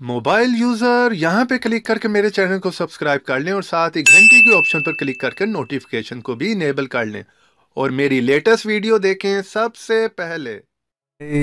Mobile user यहाँ पे click करके मेरे चैनल को सब्सक्राइब कर लें और साथ ही घंटी के ऑप्शन पर क्लिक करके नोटिफिकेशन को भी इनेबल कर लें और मेरी लेटेस्ट वीडियो देखें सबसे पहले।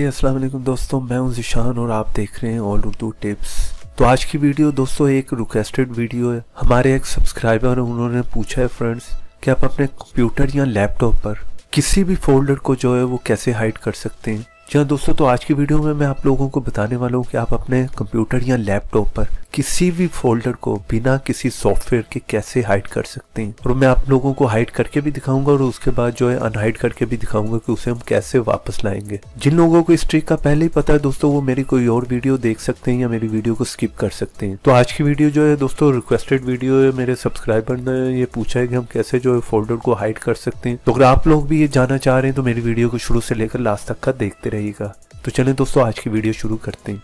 अस्सलाम वालेकुम दोस्तों, मैं हूं ज़िशान और आप देख रहे हैं ऑल उर्दू टिप्स। तो आज की वीडियो दोस्तों एक रिक्वेस्टेड वीडियो है। हमारे एक सब्सक्राइबर उन्होंने पूछा है फ्रेंड्स कि आप अपने कंप्यूटर या लैपटॉप पर किसी भी फोल्डर को जो है वो कैसे हाइड कर सकते हैं। जी हाँ दोस्तों, तो आज की वीडियो में मैं आप लोगों को बताने वाला हूँ कि आप अपने कंप्यूटर या लैपटॉप पर किसी भी फोल्डर को बिना किसी सॉफ्टवेयर के कैसे हाइड कर सकते हैं। और मैं आप लोगों को हाइड करके भी दिखाऊंगा और उसके बाद जो है अनहाइड करके भी दिखाऊंगा कि उसे हम कैसे वापस लाएंगे। जिन लोगों को इस ट्रिक का पहले ही पता है दोस्तों, वो मेरी कोई और वीडियो देख सकते हैं या मेरी वीडियो को स्किप कर सकते हैं। तो आज की वीडियो जो है दोस्तों रिक्वेस्टेड वीडियो है। मेरे सब्सक्राइबर ने ये पूछा है कि हम कैसे जो है फोल्डर को हाइड कर सकते हैं। तो अगर आप लोग भी ये जानना चाह रहे हैं तो मेरी वीडियो को शुरू से लेकर लास्ट तक का देखते रहिएगा। तो चलें दोस्तों आज की वीडियो शुरू करते हैं।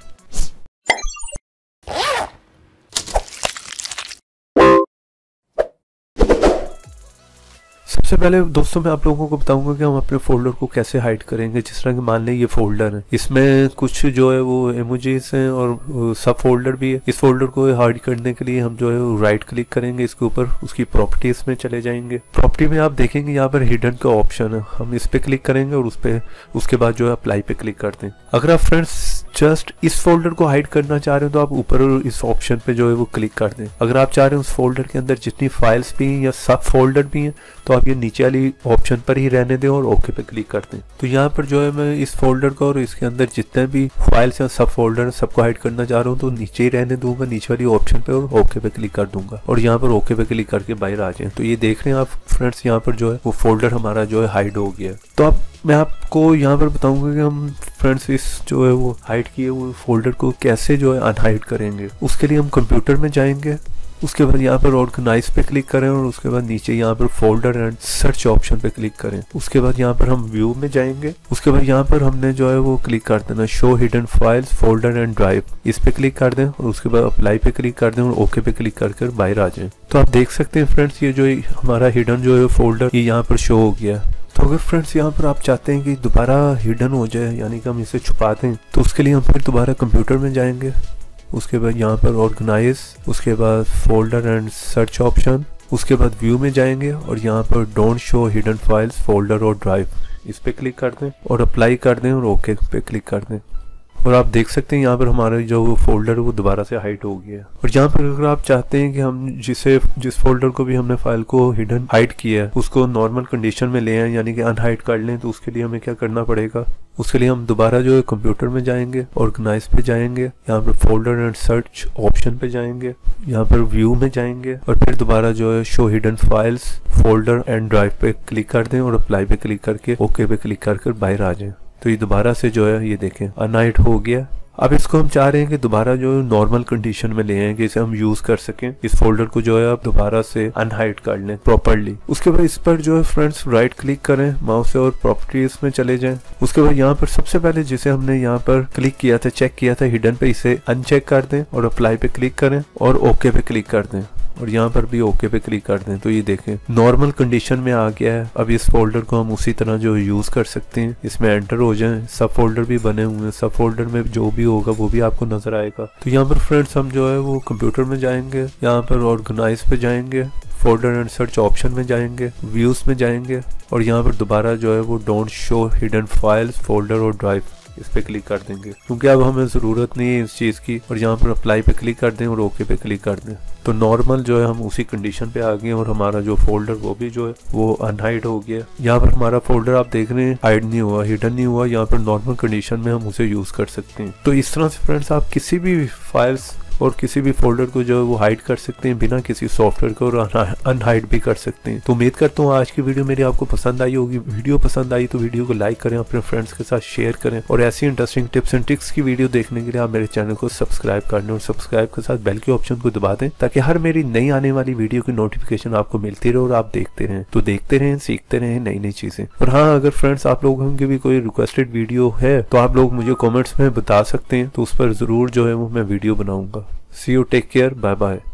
सबसे पहले दोस्तों मैं आप लोगों को बताऊंगा कि हम अपने फोल्डर को कैसे हाइड करेंगे। जिस तरह कि मान लें ये फोल्डर है, इसमें कुछ जो है वो इमोजीज हैं और सब फोल्डर भी है। इस फोल्डर को हाइड करने के लिए हम जो है राइट क्लिक करेंगे इसके ऊपर, उसकी प्रॉपर्टीज में चले जाएंगे। प्रॉपर्टी में आप देखेंगे यहाँ पर हिडन का ऑप्शन है, हम इस पे क्लिक करेंगे और उसके बाद जो है अप्लाई पे क्लिक करते हैं। अगर आप फ्रेंड्स जस्ट इस फोल्डर को हाइड करना चाह रहे हो तो आप ऊपर इस ऑप्शन पे जो है वो क्लिक कर दें। अगर आप चाह रहे हैं उस फोल्डर के अंदर जितनी फाइल्स भी हैं या सब फोल्डर भी हैं तो आप ये नीचे वाली ऑप्शन पर ही रहने दें और ओके पे क्लिक कर दें। तो यहाँ पर जो है मैं इस फोल्डर को और इसके अंदर जितने भी फाइल्स या सब फोल्डर सबको हाइड करना चाह रहा हूँ तो नीचे ही रहने दूंगा, नीचे वाली ऑप्शन पे, और ओके पे क्लिक कर दूंगा और यहाँ पर ओके पे क्लिक करके बाहर आ जाए। तो ये देख रहे हैं आप फ्रेंड्स, यहाँ पर जो है वो फोल्डर हमारा जो है हाइड हो गया। तो अब मैं आपको यहाँ पर बताऊंगा कि हम फ्रेंड्स इस जो है वो हाइड किए वो फोल्डर को कैसे जो है अनहाइड करेंगे। उसके लिए हम कंप्यूटर में जाएंगे, उसके बाद यहाँ पर ऑर्गेनाइज पे क्लिक करें और उसके बाद नीचे यहाँ पर फोल्डर एंड सर्च ऑप्शन पे क्लिक करें। उसके बाद यहाँ पर हम व्यू में जाएंगे, उसके बाद यहाँ पर हमने जो है वो क्लिक कर देना show hidden files folder and drive, इस पे क्लिक कर दें और उसके बाद अप्लाई पे क्लिक कर दें और ओके पे क्लिक कर बाहर आ जाए। तो आप देख सकते हैं फ्रेंड्स ये जो हमारा हिडन जो है फोल्डर ये यहाँ पर शो हो गया। तो अगर फ्रेंड्स यहाँ पर आप चाहते हैं कि दोबारा हिडन हो जाए, यानी कि हम इसे छुपा दें, तो उसके लिए हम फिर दोबारा कंप्यूटर में जाएंगे, उसके बाद यहाँ पर ऑर्गेनाइज, उसके बाद फोल्डर एंड सर्च ऑप्शन, उसके बाद व्यू में जाएंगे और यहाँ पर don't show hidden files folder और ड्राइव, इस पे क्लिक कर दें और अप्लाई कर दें और ओके पे क्लिक कर दें। और आप देख सकते हैं यहाँ पर हमारा जो फोल्डर है वो दोबारा से हाइड हो गया है। और यहाँ पर अगर आप चाहते हैं कि हम जिस फोल्डर को भी हमने फाइल को हिडन हाइड किया है उसको नॉर्मल कंडीशन में ले आए, यानी कि अनहाइड कर लें, तो उसके लिए हमें क्या करना पड़ेगा। उसके लिए हम दोबारा जो है कंप्यूटर में जाएंगे, ऑर्गेनाइज पे जाएंगे, यहाँ पर फोल्डर एंड सर्च ऑप्शन पे जाएंगे, यहाँ पर व्यू में जाएंगे और फिर दोबारा जो है show hidden files folder and drive पे क्लिक कर दें और अप्लाई पे क्लिक करके ओके पे क्लिक कर बाहर आ जाए। तो ये दोबारा से जो है ये देखें अनहाइड हो गया। अब इसको हम चाह रहे हैं कि दोबारा जो नॉर्मल कंडीशन में ले आए कि इसे हम यूज कर सकें। इस फोल्डर को जो है आप दोबारा से अनहाइड कर लें प्रॉपर्ली। उसके बाद इस पर जो है फ्रेंड्स राइट क्लिक करें माउस से और प्रॉपर्टीज में चले जाएं। उसके बाद यहाँ पर सबसे पहले जिसे हमने यहाँ पर क्लिक किया था, चेक किया था हिडन पे, इसे अनचेक कर दें और अप्लाई पे क्लिक करें और ओके पे क्लिक कर दें और यहाँ पर भी ओके पे क्लिक कर दें। तो ये देखें नॉर्मल कंडीशन में आ गया है। अब इस फोल्डर को हम उसी तरह जो यूज कर सकते हैं, इसमें एंटर हो जाएं। सब फोल्डर भी बने हुए हैं, सब फोल्डर में जो भी होगा वो भी आपको नजर आएगा। तो यहाँ पर फ्रेंड्स हम जो है वो कंप्यूटर में जाएंगे, यहाँ पर ऑर्गेनाइज पे जाएंगे, फोल्डर एंड सर्च ऑप्शन में जाएंगे, व्यूज में जाएंगे और यहाँ पर दोबारा जो है वो don't show hidden files folder और ड्राइव, इस पे क्लिक कर देंगे क्योंकि अब हमें ज़रूरत नहीं है इस चीज़ की। और यहाँ पर अप्लाई पे क्लिक कर दें और ओके पे क्लिक कर दें। तो नॉर्मल जो है हम उसी कंडीशन पे आ गए और हमारा जो फोल्डर वो भी जो है वो अनहाइड हो गया। यहाँ पर हमारा फोल्डर आप देख रहे हैं हाइड नहीं हुआ, हिडन नहीं हुआ, यहाँ पर नॉर्मल कंडीशन में हम उसे यूज़ कर सकते हैं। तो इस तरह से फ्रेंड्स आप किसी भी फाइल्स और किसी भी फोल्डर को जो है वो हाइड कर सकते हैं बिना किसी सॉफ्टवेयर को, और अनहाइड भी कर सकते हैं। तो उम्मीद करता हूँ आज की वीडियो मेरी आपको पसंद आई होगी। वीडियो पसंद आई तो वीडियो को लाइक करें, अपने फ्रेंड्स के साथ शेयर करें और ऐसी इंटरेस्टिंग टिप्स एंड ट्रिक्स की वीडियो देखने के लिए आप मेरे चैनल को सब्सक्राइब कर लें और सब्सक्राइब के साथ बेल के ऑप्शन को दबा दें ताकि हर मेरी नई आने वाली वीडियो की नोटिफिकेशन आपको मिलती रहे और आप देखते रहें। तो देखते रहें, सीखते रहें नई नई चीजें। और हाँ, अगर फ्रेंड्स आप लोगों की भी कोई रिक्वेस्टेड वीडियो है तो आप लोग मुझे कॉमेंट्स में बता सकते हैं, तो उस पर जरूर जो है वो मैं वीडियो बनाऊंगा। See you, take care, bye bye.